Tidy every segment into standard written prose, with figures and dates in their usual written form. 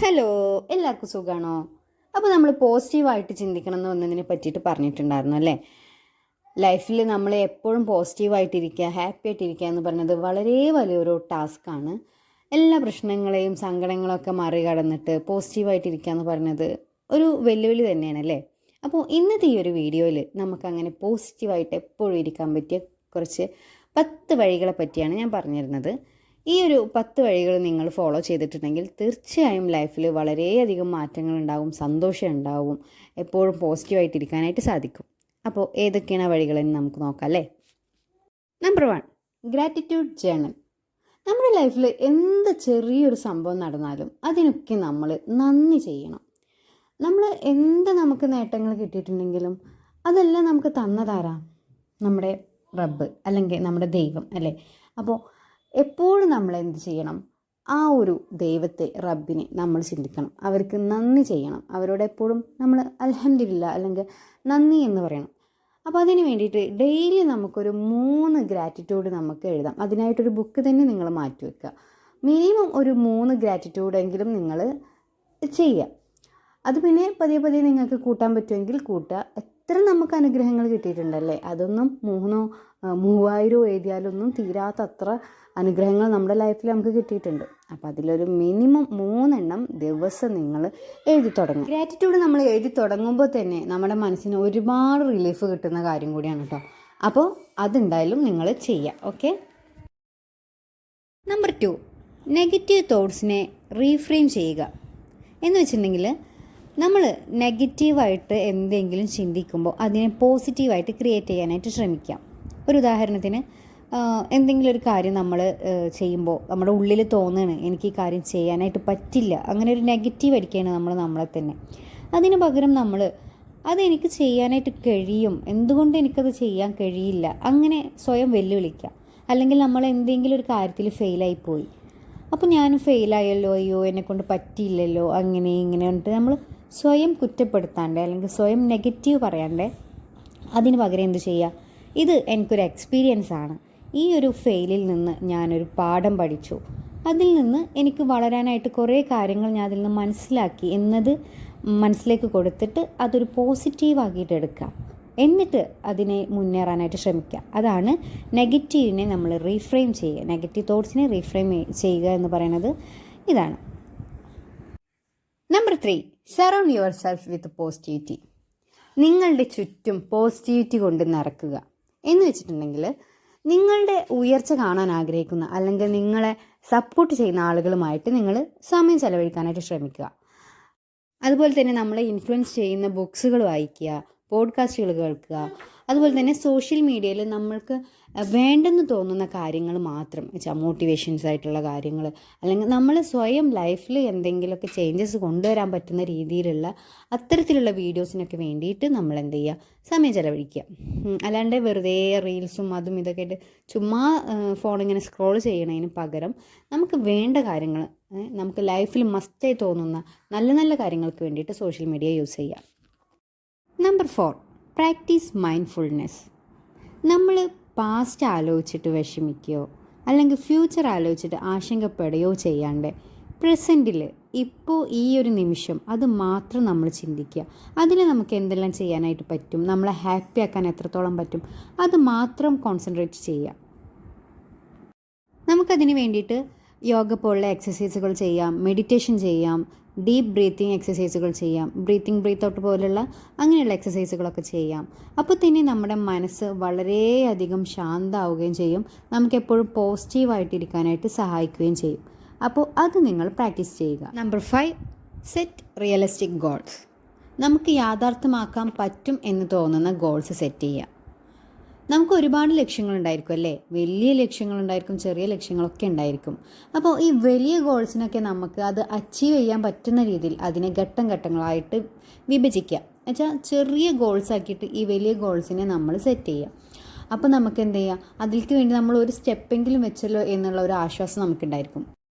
Hello, എല്ലാവർക്കും സുഖമാണോ? അപ്പോൾ നമ്മൾ പോസിറ്റീവായിട്ട് ചിന്തിക്കണം എന്ന് ഒന്നതിനെ പറ്റിയിട്ട് പറഞ്ഞിട്ടുണ്ടായിരുന്നു അല്ലേ? ലൈഫിൽ നമ്മൾ എപ്പോഴും പോസിറ്റീവായിട്ടിരിക്കുക, ഹാപ്പി ആയിട്ടിരിക്കുക എന്ന് പറഞ്ഞത് വളരെ വലിയൊരു ടാസ്ക്കാണ്. എല്ലാ പ്രശ്നങ്ങളെയും സങ്കടങ്ങളൊക്കെ മറികടന്നിട്ട് പോസിറ്റീവായിട്ടിരിക്കുക എന്ന് പറഞ്ഞത് ഒരു വെല്ലുവിളി തന്നെയാണ് അല്ലേ? അപ്പോൾ ഇന്നത്തെ ഈ ഒരു വീഡിയോയിൽ നമുക്കങ്ങനെ പോസിറ്റീവായിട്ട് എപ്പോഴും ഇരിക്കാൻ പറ്റിയ കുറച്ച് 10 വഴികളെ പറ്റിയാണ് ഞാൻ പറഞ്ഞിരുന്നത്. ഈ ഒരു 10 വഴികൾ നിങ്ങൾ ഫോളോ ചെയ്തിട്ടുണ്ടെങ്കിൽ തീർച്ചയായും ലൈഫിൽ വളരെയധികം മാറ്റങ്ങൾ ഉണ്ടാവും, സന്തോഷം ഉണ്ടാവും, എപ്പോഴും പോസിറ്റീവായിട്ടിരിക്കാനായിട്ട് സാധിക്കും. അപ്പോൾ ഏതൊക്കെയാണ് വഴികളെന്ന് നമുക്ക് നോക്കാം അല്ലേ? Number 1, gratitude journal. നമ്മുടെ ലൈഫിൽ എന്ത് ചെറിയൊരു സംഭവം നടന്നാലും അതിനൊക്കെ നമ്മൾ നന്ദി ചെയ്യണം. നമ്മൾ എന്ത് നമുക്ക് നേട്ടങ്ങൾ കിട്ടിയിട്ടുണ്ടെങ്കിലും അതെല്ലാം നമുക്ക് തന്നതാരാ? നമ്മുടെ റബ്ബ് അല്ലെങ്കിൽ നമ്മുടെ ദൈവം അല്ലേ? അപ്പോൾ എപ്പോഴും നമ്മൾ എന്ത് ചെയ്യണം? ആ ഒരു ദൈവത്തെ, റബ്ബിനെ നമ്മൾ ചിന്തിക്കണം, അവർക്ക് നന്ദി ചെയ്യണം, അവരോട് എപ്പോഴും നമ്മൾ അൽഹംദുലില്ലാ അല്ലെങ്കിൽ നന്ദി എന്ന് പറയണം. അപ്പോൾ അതിന് വേണ്ടിയിട്ട് ഡെയിലി നമുക്കൊരു 3 ഗ്രാറ്റിറ്റ്യൂഡ് നമുക്ക് എഴുതാം. അതിനായിട്ടൊരു ബുക്ക് തന്നെ നിങ്ങൾ മാറ്റി വെക്കുക. മിനിമം ഒരു 3 ഗ്രാറ്റിറ്റ്യൂഡെങ്കിലും നിങ്ങൾ ചെയ്യുക. അത് പിന്നെ പതിയെ പതിയെ നിങ്ങൾക്ക് കൂട്ടാൻ പറ്റുമെങ്കിൽ കൂട്ടുക. എത്ര നമുക്ക് അനുഗ്രഹങ്ങൾ കിട്ടിയിട്ടുണ്ടല്ലേ? അതൊന്നും 3000 എഴുതിയാലൊന്നും തീരാത്തത്ര അനുഗ്രഹങ്ങൾ നമ്മുടെ ലൈഫിൽ നമുക്ക് കിട്ടിയിട്ടുണ്ട്. അപ്പോൾ അതിലൊരു മിനിമം 3 എണ്ണം ദിവസം നിങ്ങൾ എഴുതി തുടങ്ങും. ഗ്രാറ്റിറ്റ്യൂഡ് നമ്മൾ എഴുതി തുടങ്ങുമ്പോൾ തന്നെ നമ്മുടെ മനസ്സിന് ഒരുപാട് റിലീഫ് കിട്ടുന്ന കാര്യം കൂടിയാണ് കേട്ടോ. അപ്പോൾ അതെന്തായാലും നിങ്ങൾ ചെയ്യുക. ഓക്കെ. നമ്പർ 2, നെഗറ്റീവ് തോട്ട്സിനെ റീഫ്രെയിം ചെയ്യുക. എന്ന് വെച്ചിട്ടുണ്ടെങ്കിൽ നമ്മൾ നെഗറ്റീവായിട്ട് എന്തെങ്കിലും ചിന്തിക്കുമ്പോൾ അതിനെ പോസിറ്റീവായിട്ട് ക്രിയേറ്റ് ചെയ്യാനായിട്ട് ശ്രമിക്കാം. ഒരു ഉദാഹരണത്തിന്, എന്തെങ്കിലും ഒരു കാര്യം നമ്മൾ ചെയ്യുമ്പോൾ നമ്മുടെ ഉള്ളിൽ തോന്നുകയാണ് എനിക്ക് ഈ കാര്യം ചെയ്യാനായിട്ട് പറ്റില്ല, അങ്ങനെ ഒരു നെഗറ്റീവ് അടിക്കുകയാണ് നമ്മളെ തന്നെ. അതിന് പകരം നമ്മൾ അതെനിക്ക് ചെയ്യാനായിട്ട് കഴിയും, എന്തുകൊണ്ട് എനിക്കത് ചെയ്യാൻ കഴിയില്ല, അങ്ങനെ സ്വയം വെല്ലുവിളിക്കുക. അല്ലെങ്കിൽ നമ്മൾ എന്തെങ്കിലും ഒരു കാര്യത്തിൽ ഫെയിലായിപ്പോയി, അപ്പോൾ ഞാൻ ഫെയിലായല്ലോ, അയ്യോ എന്നെക്കൊണ്ട് പറ്റിയില്ലല്ലോ, അങ്ങനെ ഇങ്ങനെ പറഞ്ഞിട്ട് നമ്മൾ സ്വയം കുറ്റപ്പെടുത്താണ്ട് അല്ലെങ്കിൽ സ്വയം നെഗറ്റീവ് പറയാണ്ട് അതിന് പകരം എന്ത് ചെയ്യുക? ഇത് എനിക്കൊരു എക്സ്പീരിയൻസ് ആണ്, ഈ ഒരു ഫെയിലിൽ നിന്ന് ഞാനൊരു പാഠം പഠിച്ചു, അതിൽ നിന്ന് എനിക്ക് വളരാനായിട്ട് കുറേ കാര്യങ്ങൾ ഞാൻ അതിൽ നിന്ന് മനസ്സിലാക്കി എന്നത് മനസ്സിലേക്ക് കൊടുത്തിട്ട് അതൊരു പോസിറ്റീവാക്കിയിട്ട് എടുക്കുക. എന്നിട്ട് അതിനെ മുന്നേറാനായിട്ട് ശ്രമിക്കുക. അതാണ് നെഗറ്റീവിനെ നമ്മൾ റീഫ്രെയിം ചെയ്യുക, നെഗറ്റീവ് തോട്ട്സിനെ റീഫ്രെയിം ചെയ്യുക എന്ന് പറയുന്നത് ഇതാണ്. Number 3, surround your self with positivity. നിങ്ങളുടെ ചുറ്റും പോസിറ്റിവിറ്റി കൊണ്ട് നിറക്കുക. എന്ന് വെച്ചിട്ടുണ്ടെങ്കിൽ നിങ്ങളുടെ ഉയർച്ച കാണാൻ ആഗ്രഹിക്കുന്ന അല്ലെങ്കിൽ നിങ്ങളെ സപ്പോർട്ട് ചെയ്യുന്ന ആളുകളുമായിട്ട് നിങ്ങൾ സമയം ചെലവഴിക്കാനായിട്ട് ശ്രമിക്കുക. അതുപോലെ തന്നെ നമ്മളെ ഇൻഫ്ലുവൻസ് ചെയ്യുന്ന ബുക്സുകൾ വായിക്കുക, പോഡ്കാസ്റ്റുകൾ കേൾക്കുക. അതുപോലെ തന്നെ സോഷ്യൽ മീഡിയയിൽ നമ്മൾക്ക് വേണ്ടെന്ന് തോന്നുന്ന കാര്യങ്ങൾ മാത്രം വെച്ചാൽ മോട്ടിവേഷൻസ് ആയിട്ടുള്ള കാര്യങ്ങൾ, അല്ലെങ്കിൽ നമ്മൾ സ്വയം ലൈഫിൽ എന്തെങ്കിലുമൊക്കെ ചേഞ്ചസ് കൊണ്ടുവരാൻ പറ്റുന്ന രീതിയിലുള്ള അത്തരത്തിലുള്ള വീഡിയോസിനൊക്കെ വേണ്ടിയിട്ട് നമ്മൾ എന്ത് ചെയ്യുക? സമയം ചെലവഴിക്കുക. അല്ലാണ്ട് വെറുതെ റീൽസും അതും ഇതൊക്കെ ആയിട്ട് ചുമ്മാ ഫോണിങ്ങനെ സ്ക്രോൾ ചെയ്യണതിന് പകരം നമുക്ക് വേണ്ട കാര്യങ്ങൾ, നമുക്ക് ലൈഫിൽ മസ്റ്റായി തോന്നുന്ന നല്ല നല്ല കാര്യങ്ങൾക്ക് വേണ്ടിയിട്ട് സോഷ്യൽ മീഡിയ യൂസ് ചെയ്യുക. Number 4, practice mindfulness. നമ്മൾ പാസ്റ്റ് ആലോചിച്ചിട്ട് വിഷമിക്കുകയോ അല്ലെങ്കിൽ ഫ്യൂച്ചർ ആലോചിച്ചിട്ട് ആശങ്കപ്പെടുകയോ ചെയ്യാണ്ട് പ്രസൻറ്റിൽ ഇപ്പോൾ ഈ ഒരു നിമിഷം അത് മാത്രം നമ്മൾ ചിന്തിക്കുക. അതിൽ നമുക്ക് എന്തെല്ലാം ചെയ്യാനായിട്ട് പറ്റും, നമ്മളെ ഹാപ്പി ആക്കാൻ എത്രത്തോളം പറ്റും, അത് മാത്രം കോൺസെൻട്രേറ്റ് ചെയ്യുക. നമുക്കതിന് വേണ്ടിയിട്ട് യോഗ പോലുള്ള എക്സസൈസുകൾ ചെയ്യാം, മെഡിറ്റേഷൻ ചെയ്യാം, ഡീപ്പ് ബ്രീത്തിങ് എക്സസൈസുകൾ ചെയ്യാം, ബ്രീത്ത് ഔട്ട് പോലുള്ള അങ്ങനെയുള്ള എക്സസൈസുകളൊക്കെ ചെയ്യാം. അപ്പോൾ തന്നെ നമ്മുടെ മനസ്സ് വളരെയധികം ശാന്തമാവുകയും ചെയ്യും, നമുക്കെപ്പോഴും പോസിറ്റീവായിട്ടിരിക്കാനായിട്ട് സഹായിക്കുകയും ചെയ്യും. അപ്പോൾ അത് നിങ്ങൾ പ്രാക്ടീസ് ചെയ്യുക. Number 5, set realistic goals. നമുക്ക് യാഥാർത്ഥ്യമാക്കാൻ പറ്റും എന്ന് തോന്നുന്ന ഗോൾസ് സെറ്റ് ചെയ്യുക. നമുക്ക് ഒരുപാട് ലക്ഷ്യങ്ങളുണ്ടായിരിക്കും അല്ലേ? വലിയ ലക്ഷ്യങ്ങളുണ്ടായിരിക്കും, ചെറിയ ലക്ഷ്യങ്ങളൊക്കെ ഉണ്ടായിരിക്കും. അപ്പോൾ ഈ വലിയ ഗോൾസിനൊക്കെ നമുക്ക് അത് അച്ചീവ് ചെയ്യാൻ പറ്റുന്ന രീതിയിൽ അതിനെ ഘട്ടങ്ങളായിട്ട് വിഭജിക്കുക. എന്നുവെച്ചാൽ ചെറിയ ഗോൾസ് ആക്കിയിട്ട് ഈ വലിയ ഗോൾസിനെ നമ്മൾ സെറ്റ് ചെയ്യുക. അപ്പോൾ നമുക്ക് എന്ത് ചെയ്യുക? അതിലേക്ക് വേണ്ടി നമ്മൾ ഒരു സ്റ്റെപ്പെങ്കിലും വെച്ചല്ലോ എന്നുള്ള ഒരു ആശ്വാസം നമുക്കുണ്ടായിരിക്കും.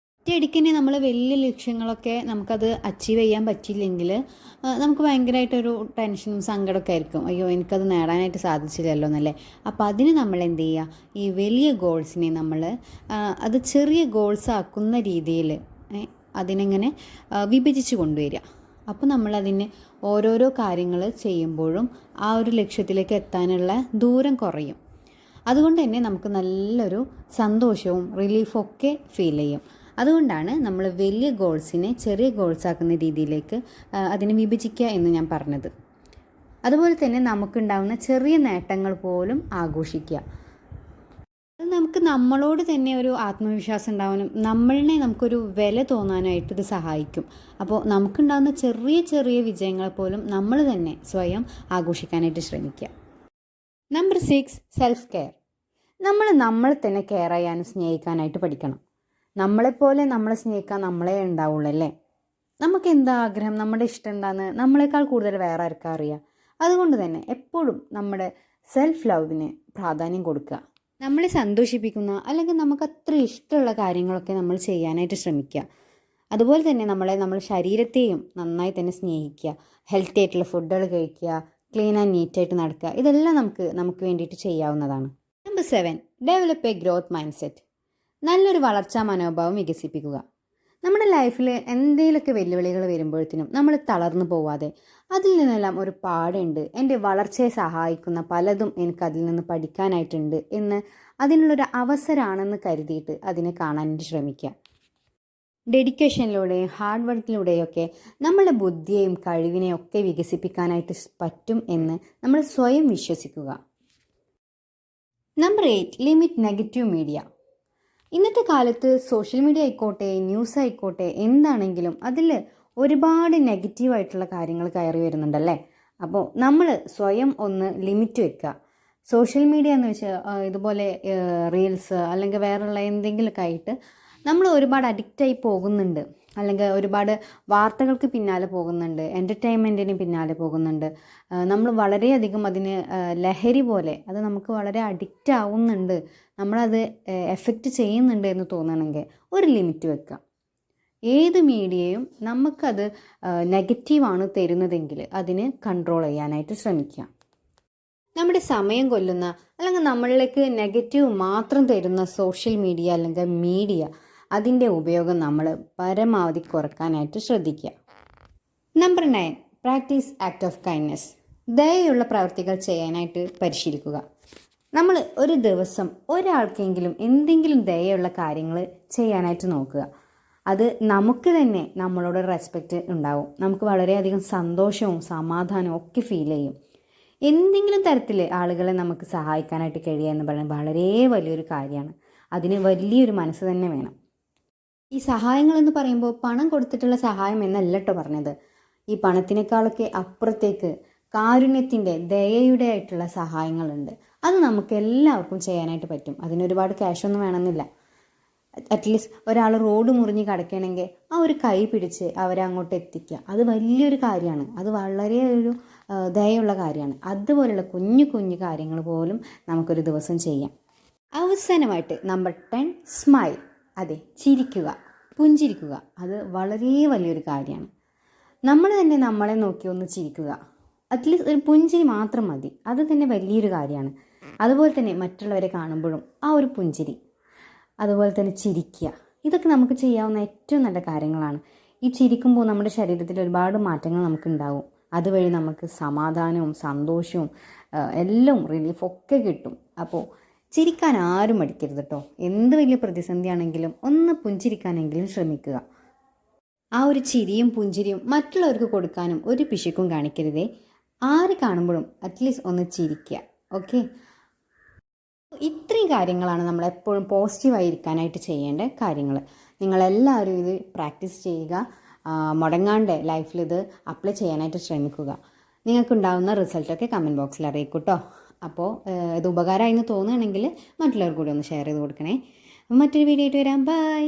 ഒറ്റയടിക്ക് തന്നെ നമ്മൾ വലിയ ലക്ഷ്യങ്ങളൊക്കെ നമുക്കത് അച്ചീവ് ചെയ്യാൻ പറ്റിയില്ലെങ്കിൽ നമുക്ക് ഭയങ്കരമായിട്ടൊരു ടെൻഷനും സങ്കടമൊക്കെ ആയിരിക്കും. അയ്യോ എനിക്കത് നേടാനായിട്ട് സാധിച്ചില്ലല്ലോ എന്നല്ലേ. അപ്പോൾ അതിന് നമ്മൾ എന്ത് ചെയ്യുക? ഈ വലിയ ഗോൾസിനെ നമ്മൾ അത് ചെറിയ ഗോൾസ് ആക്കുന്ന രീതിയിൽ അതിനെങ്ങനെ വിഭജിച്ച് കൊണ്ടുവരിക. അപ്പോൾ നമ്മളതിന് ഓരോരോ കാര്യങ്ങൾ ചെയ്യുമ്പോഴും ആ ഒരു ലക്ഷ്യത്തിലേക്ക് എത്താനുള്ള ദൂരം കുറയും. അതുകൊണ്ട് തന്നെ നമുക്ക് നല്ലൊരു സന്തോഷവും റിലീഫും ഒക്കെ ഫീൽ ചെയ്യും. അതുകൊണ്ടാണ് നമ്മൾ വലിയ ഗോൾസിനെ ചെറിയ ഗോൾസ് ആക്കുന്ന രീതിയിലേക്ക് അതിനെ വിഭജിക്കുക എന്ന് ഞാൻ പറഞ്ഞത്. അതുപോലെ തന്നെ നമുക്കുണ്ടാകുന്ന ചെറിയ നേട്ടങ്ങൾ പോലും ആഘോഷിക്കുക. അത് നമുക്ക് നമ്മളോട് തന്നെ ഒരു ആത്മവിശ്വാസം ഉണ്ടാവാനും നമ്മളിനെ നമുക്കൊരു വില തോന്നാനായിട്ട് ഇത് സഹായിക്കും. അപ്പോൾ നമുക്കുണ്ടാകുന്ന ചെറിയ ചെറിയ വിജയങ്ങളെ പോലും നമ്മൾ തന്നെ സ്വയം ആഘോഷിക്കാനായിട്ട് ശ്രമിക്കുക. Number 6, self care. നമ്മളെ തന്നെ കെയർ ചെയ്യാനും സ്നേഹിക്കാനായിട്ട് പഠിക്കണം. നമ്മളെപ്പോലെ നമ്മളെ സ്നേഹിക്കാൻ നമ്മളെ ഉണ്ടാവുള്ളൂ അല്ലേ. നമുക്ക് എന്താ ആഗ്രഹം, നമ്മുടെ ഇഷ്ടം എന്താണെന്ന് നമ്മളെക്കാൾ കൂടുതൽ വേറെ ആർക്കാ അറിയാം. അതുകൊണ്ട് തന്നെ എപ്പോഴും നമ്മുടെ സെൽഫ് ലവിന് പ്രാധാന്യം കൊടുക്കുക. നമ്മളെ സന്തോഷിപ്പിക്കുന്ന അല്ലെങ്കിൽ നമുക്ക് അത്ര ഇഷ്ടമുള്ള കാര്യങ്ങളൊക്കെ നമ്മൾ ചെയ്യാനായിട്ട് ശ്രമിക്കുക. അതുപോലെ തന്നെ നമ്മുടെ ശരീരത്തെയും നന്നായി തന്നെ സ്നേഹിക്കുക. ഹെൽത്തി ആയിട്ടുള്ള ഫുഡുകൾ കഴിക്കുക, ക്ലീൻ ആൻഡ് നീറ്റായിട്ട് നടക്കുക. ഇതെല്ലാം നമുക്ക് വേണ്ടിയിട്ട് ചെയ്യാവുന്നതാണ്. Number 7, develop A growth mind set. നല്ലൊരു വളർച്ചാ മനോഭാവം വികസിപ്പിക്കുക. നമ്മുടെ ലൈഫിൽ എന്തെങ്കിലുമൊക്കെ വെല്ലുവിളികൾ വരുമ്പോഴത്തേനും നമ്മൾ തളർന്നു പോവാതെ അതിൽ നിന്നെല്ലാം ഒരു പാടുണ്ട്, എൻ്റെ വളർച്ചയെ സഹായിക്കുന്ന പലതും എനിക്ക് അതിൽ നിന്ന് പഠിക്കാനായിട്ടുണ്ട് എന്ന് അതിനുള്ളൊരു അവസരമാണെന്ന് കരുതിയിട്ട് അതിനെ കാണാനായിട്ട് ശ്രമിക്കുക. ഡെഡിക്കേഷനിലൂടെയും ഹാർഡ് വർക്കിലൂടെയൊക്കെ നമ്മളുടെ ബുദ്ധിയെയും കഴിവിനെയും ഒക്കെ വികസിപ്പിക്കാനായിട്ട് പറ്റും എന്ന് നമ്മൾ സ്വയം വിശ്വസിക്കുക. Number 8, limit negative media. ഇന്നത്തെ കാലത്ത് സോഷ്യൽ മീഡിയ ആയിക്കോട്ടെ, ന്യൂസ് ആയിക്കോട്ടെ, എന്താണെങ്കിലും അതിൽ ഒരുപാട് നെഗറ്റീവായിട്ടുള്ള കാര്യങ്ങൾ കയറി വരുന്നുണ്ടല്ലേ. അപ്പോൾ നമ്മൾ സ്വയം ഒന്ന് ലിമിറ്റ് വെക്കുക. സോഷ്യൽ മീഡിയ എന്ന് വെച്ചാൽ ഇതുപോലെ റീൽസ് അല്ലെങ്കിൽ വേറെയുള്ള എന്തെങ്കിലുമൊക്കെ ആയിട്ട് നമ്മൾ ഒരുപാട് അഡിക്റ്റായി പോകുന്നുണ്ട്, അല്ലെങ്കിൽ ഒരുപാട് വാർത്തകൾക്ക് പിന്നാലെ പോകുന്നുണ്ട്, എൻ്റർടൈൻമെൻറ്റിന് പിന്നാലെ പോകുന്നുണ്ട്. നമ്മൾ വളരെയധികം അതിന് ലഹരി പോലെ അത് നമുക്ക് വളരെ അഡിക്റ്റ് ആവുന്നുണ്ട്, നമ്മളത് എഫക്റ്റ് ചെയ്യുന്നുണ്ട് എന്ന് തോന്നണമെങ്കിൽ ഒരു ലിമിറ്റ് വെക്കുക. ഏത് മീഡിയയും നമുക്കത് നെഗറ്റീവാണ് തരുന്നതെങ്കിൽ അതിന് കൺട്രോൾ ചെയ്യാനായിട്ട് ശ്രമിക്കുക. നമ്മുടെ സമയം കൊല്ലുന്ന അല്ലെങ്കിൽ നമ്മളിലേക്ക് നെഗറ്റീവ് മാത്രം തരുന്ന സോഷ്യൽ മീഡിയ അല്ലെങ്കിൽ മീഡിയ അതിൻ്റെ ഉപയോഗം നമ്മൾ പരമാവധി കുറക്കാനായിട്ട് ശ്രദ്ധിക്കുക. Number 9, practice act of kindness. ദയയുള്ള പ്രവർത്തികൾ ചെയ്യാനായിട്ട് പരിശീലിക്കുക. നമ്മൾ ഒരു ദിവസം ഒരാൾക്കെങ്കിലും എന്തെങ്കിലും ദയയുള്ള കാര്യങ്ങൾ ചെയ്യാനായിട്ട് നോക്കുക. അത് നമുക്ക് തന്നെ നമ്മളോട് റെസ്പെക്റ്റ് ഉണ്ടാവും, നമുക്ക് വളരെയധികം സന്തോഷവും സമാധാനവും ഒക്കെ ഫീൽ ചെയ്യും. എന്തെങ്കിലും തരത്തിൽ ആളുകളെ നമുക്ക് സഹായിക്കാനായിട്ട് കഴിയുക എന്ന് പറയുന്നത് വളരെ വലിയൊരു കാര്യമാണ്. അതിന് വലിയൊരു മനസ്സ് തന്നെ വേണം. ഈ സഹായങ്ങളെന്ന് പറയുമ്പോൾ പണം കൊടുത്തിട്ടുള്ള സഹായം എന്നല്ല കേട്ടോ പറഞ്ഞത്. ഈ പണത്തിനേക്കാളൊക്കെ അപ്പുറത്തേക്ക് കാരുണ്യത്തിൻ്റെ ദയയുടെ ആയിട്ടുള്ള സഹായങ്ങളുണ്ട്. അത് നമുക്ക് എല്ലാവർക്കും ചെയ്യാനായിട്ട് പറ്റും. അതിനൊരുപാട് ക്യാഷൊന്നും വേണമെന്നില്ല. അറ്റ്ലീസ്റ്റ് ഒരാൾ റോഡ് മുറിഞ്ഞ് കിടക്കണമെങ്കിൽ ആ ഒരു കൈ പിടിച്ച് അവരെ അങ്ങോട്ട് എത്തിക്കുക, അത് വലിയൊരു കാര്യമാണ്. അത് വളരെ ഒരു ദയയുള്ള കാര്യമാണ്. അതുപോലുള്ള കുഞ്ഞു കുഞ്ഞു കാര്യങ്ങൾ പോലും നമുക്കൊരു ദിവസം ചെയ്യാം. അവസാനമായിട്ട് നമ്പർ 10, സ്മൈൽ. അതെ, ചിരിക്കുക, പുഞ്ചിരിക്കുക. അത് വളരെ വലിയൊരു കാര്യമാണ്. നമ്മൾ തന്നെ നമ്മളെ നോക്കി ഒന്ന് ചിരിക്കുക. അറ്റ്ലീസ്റ്റ് ഒരു പുഞ്ചിരി മാത്രം മതി, അത് തന്നെ വലിയൊരു കാര്യമാണ്. അതുപോലെ തന്നെ മറ്റുള്ളവരെ കാണുമ്പോഴും ആ ഒരു പുഞ്ചിരി, അതുപോലെ തന്നെ ചിരിക്കുക. ഇതൊക്കെ നമുക്ക് ചെയ്യാവുന്ന ഏറ്റവും നല്ല കാര്യങ്ങളാണ്. ഈ ചിരിക്കുമ്പോൾ നമ്മുടെ ശരീരത്തിൽ ഒരുപാട് മാറ്റങ്ങൾ നമുക്കുണ്ടാവും. അതുവഴി നമുക്ക് സമാധാനവും സന്തോഷവും എല്ലാം റിലീഫൊക്കെ കിട്ടും. അപ്പോൾ ചിരിക്കാൻ ആരും മടിക്കരുത് കേട്ടോ. എന്ത് വലിയ പ്രതിസന്ധിയാണെങ്കിലും ഒന്ന് പുഞ്ചിരിക്കാനെങ്കിലും ശ്രമിക്കുക. ആ ഒരു ചിരിയും പുഞ്ചിരിയും മറ്റുള്ളവർക്ക് കൊടുക്കാനും ഒരു പിശുക്കും കാണിക്കരുതേ. ആര് കാണുമ്പോഴും അറ്റ്ലീസ്റ്റ് ഒന്ന് ചിരിക്കുക. ഓക്കെ, ഇത്രയും കാര്യങ്ങളാണ് നമ്മളെപ്പോഴും പോസിറ്റീവായിരിക്കാനായിട്ട് ചെയ്യേണ്ട കാര്യങ്ങൾ. നിങ്ങളെല്ലാവരും ഇത് പ്രാക്ടീസ് ചെയ്യുക. മുടങ്ങാണ്ട് ലൈഫിൽ ഇത് അപ്ലൈ ചെയ്യാനായിട്ട് ശ്രമിക്കുക. നിങ്ങൾക്കുണ്ടാകുന്ന റിസൾട്ടൊക്കെ കമൻറ്റ് ബോക്സിൽ അറിയിക്കും കേട്ടോ. അപ്പോൾ ഇത് ഉപകാരമായി എന്ന് തോന്നുകയാണെങ്കിൽ മറ്റുള്ളവർ കൂടി ഒന്ന് ഷെയർ ചെയ്ത് കൊടുക്കണേ. മറ്റൊരു വീഡിയോ ആയിട്ട് വരാം. ബൈ.